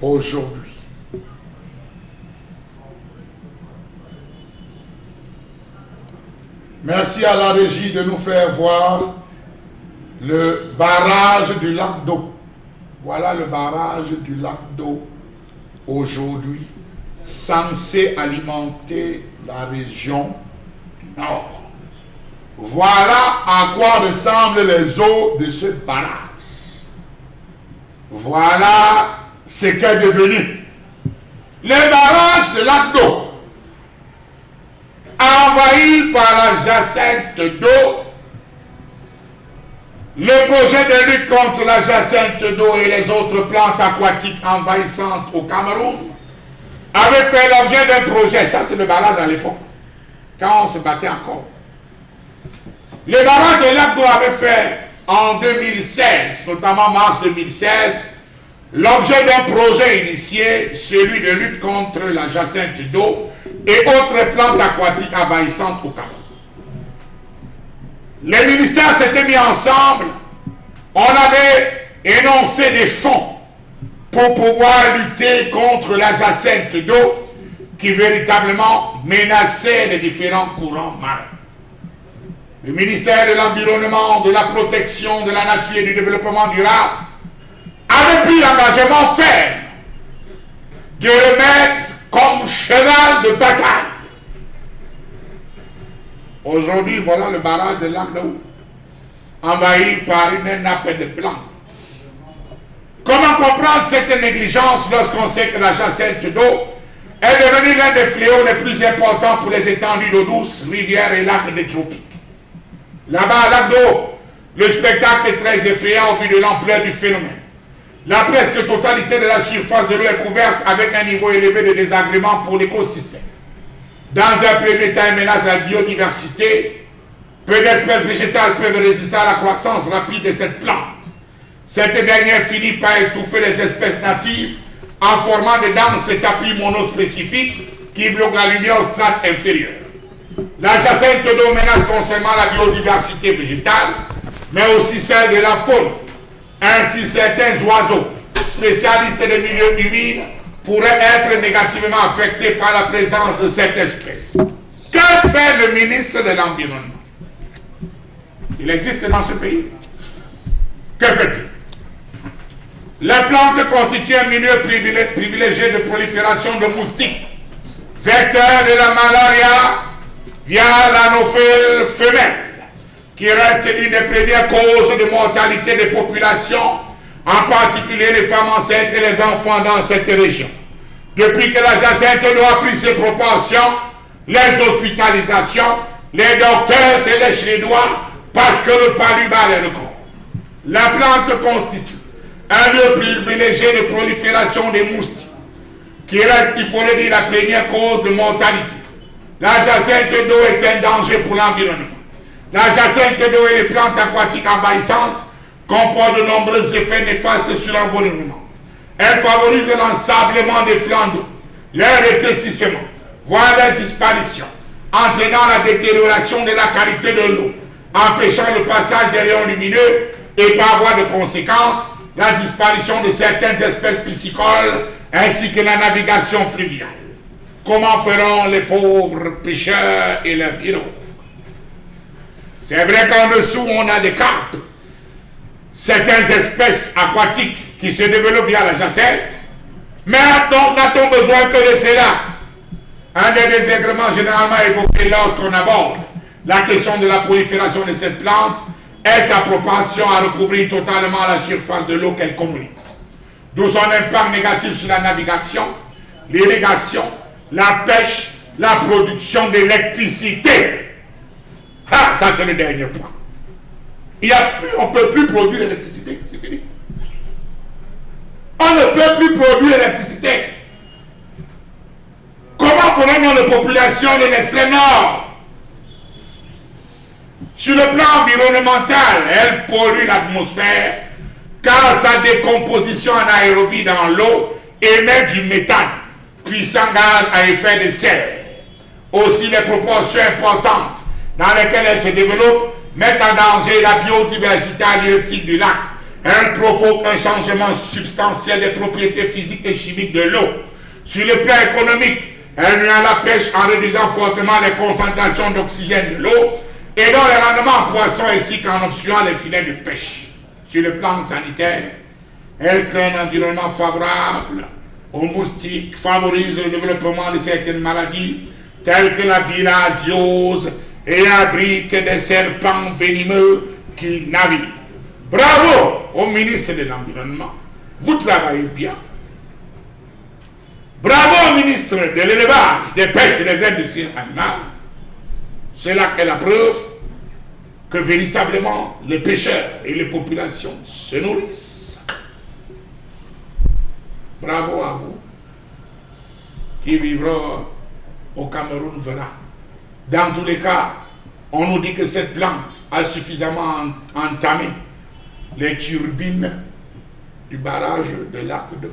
aujourd'hui. Merci à la régie de nous faire voir le barrage du lac d'eau. Voilà le barrage du lac d'eau aujourd'hui, censé alimenter la région du Nord. Voilà à quoi ressemblent les eaux de ce barrage. Voilà ce qu'est devenu le barrage de lac d'eau, envahi par la jacinthe d'eau. Le projet de lutte contre la jacinthe d'eau et les autres plantes aquatiques envahissantes au Cameroun avait fait l'objet d'un projet. Ça, c'est le barrage à l'époque, quand on se battait encore. Le barrage de lac d'eau avait fait en 2016, notamment mars 2016, l'objet d'un projet initié, celui de lutte contre la jacinthe d'eau et autres plantes aquatiques envahissantes au Cameroun. Les ministères s'étaient mis ensemble, on avait énoncé des fonds pour pouvoir lutter contre la jacinthe d'eau qui véritablement menaçait les différents courants marins. Le ministère de l'Environnement, de la Protection de la Nature et du Développement durable avait pris l'engagement ferme de le mettre comme cheval de bataille. Aujourd'hui, voilà le barrage de lac d'eau, envahi par une nappe de plantes. Comment comprendre cette négligence lorsqu'on sait que la jacinthe d'eau est devenue l'un des fléaux les plus importants pour les étendues d'eau douce, rivières et lacs des tropiques? Là-bas, à lac d'eau, le spectacle est très effrayant au vu de l'ampleur du phénomène. La presque totalité de la surface de l'eau est couverte avec un niveau élevé de désagréments pour l'écosystème. Dans un premier temps, elle menace la biodiversité. Peu d'espèces végétales peuvent résister à la croissance rapide de cette plante. Cette dernière finit par étouffer les espèces natives en formant des denses tapis monospécifiques qui bloquent la lumière aux strates inférieures. La jacinthe d'eau menace non seulement la biodiversité végétale, mais aussi celle de la faune. Ainsi, certains oiseaux, spécialistes des milieux humides, pourraient être négativement affectés par la présence de cette espèce. Que fait le ministre de l'Environnement? Il existe dans ce pays. Que fait-il? Les plantes constituent un milieu privilégié de prolifération de moustiques, vecteurs de la malaria via l'anophèle femelle, qui reste une des premières causes de mortalité des populations, en particulier les femmes enceintes et les enfants dans cette région. Depuis que la jacinthe d'eau a pris ses proportions, les hospitalisations, les docteurs se lèchent les doigts parce que le palu bat les records. La plante constitue un lieu privilégié de prolifération des moustiques, qui reste, il faut le dire, la première cause de mortalité. La jacinthe d'eau est un danger pour l'environnement. La jacinthe d'eau et les plantes aquatiques envahissantes comportent de nombreux effets néfastes sur l'environnement. Elles favorisent l'ensablement des flancs d'eau, leur rétrécissement, voire leur disparition, entraînant la détérioration de la qualité de l'eau, empêchant le passage des rayons lumineux et par voie de conséquence, la disparition de certaines espèces piscicoles ainsi que la navigation fluviale. Comment feront les pauvres pêcheurs et leurs pirogues? C'est vrai qu'en dessous, on a des carpes, certaines espèces aquatiques qui se développent via la jacinthe, mais n'a-t-on besoin que de cela? Un des désagréments généralement évoqués lorsqu'on aborde la question de la prolifération de cette plante est sa propension à recouvrir totalement la surface de l'eau qu'elle communise, d'où son impact négatif sur la navigation, l'irrigation, la pêche, la production d'électricité. Ah, ça c'est le dernier point. On ne peut plus produire l'électricité, c'est fini. On ne peut plus produire l'électricité. Comment feront les populations de l'extrême nord? Sur le plan environnemental, elle pollue l'atmosphère car sa décomposition en aérobie dans l'eau émet du méthane, puissant gaz à effet de serre. Aussi, les proportions importantes dans lesquelles elle se développe mettent en danger la biodiversité halieutique du lac Elle provoque un changement substantiel des propriétés physiques et chimiques de l'eau. Sur le plan économique, elle nuit à la pêche en réduisant fortement les concentrations d'oxygène de l'eau et dans les rendements en poisson ainsi qu'en obstruant les filets de pêche. Sur le plan sanitaire, elle crée un environnement favorable aux moustiques, favorise le développement de certaines maladies telles que la bilharziose et abrite des serpents venimeux qui naviguent. Bravo au ministre de l'Environnement, vous travaillez bien. Bravo au ministre de l'Élevage, des Pêches et des Industries animales. C'est là qu'est la preuve que véritablement les pêcheurs et les populations se nourrissent. Bravo à vous. Qui vivra au Cameroun verra. Dans tous les cas, on nous dit que cette plante a suffisamment entamé les turbines du barrage de lac d'eau.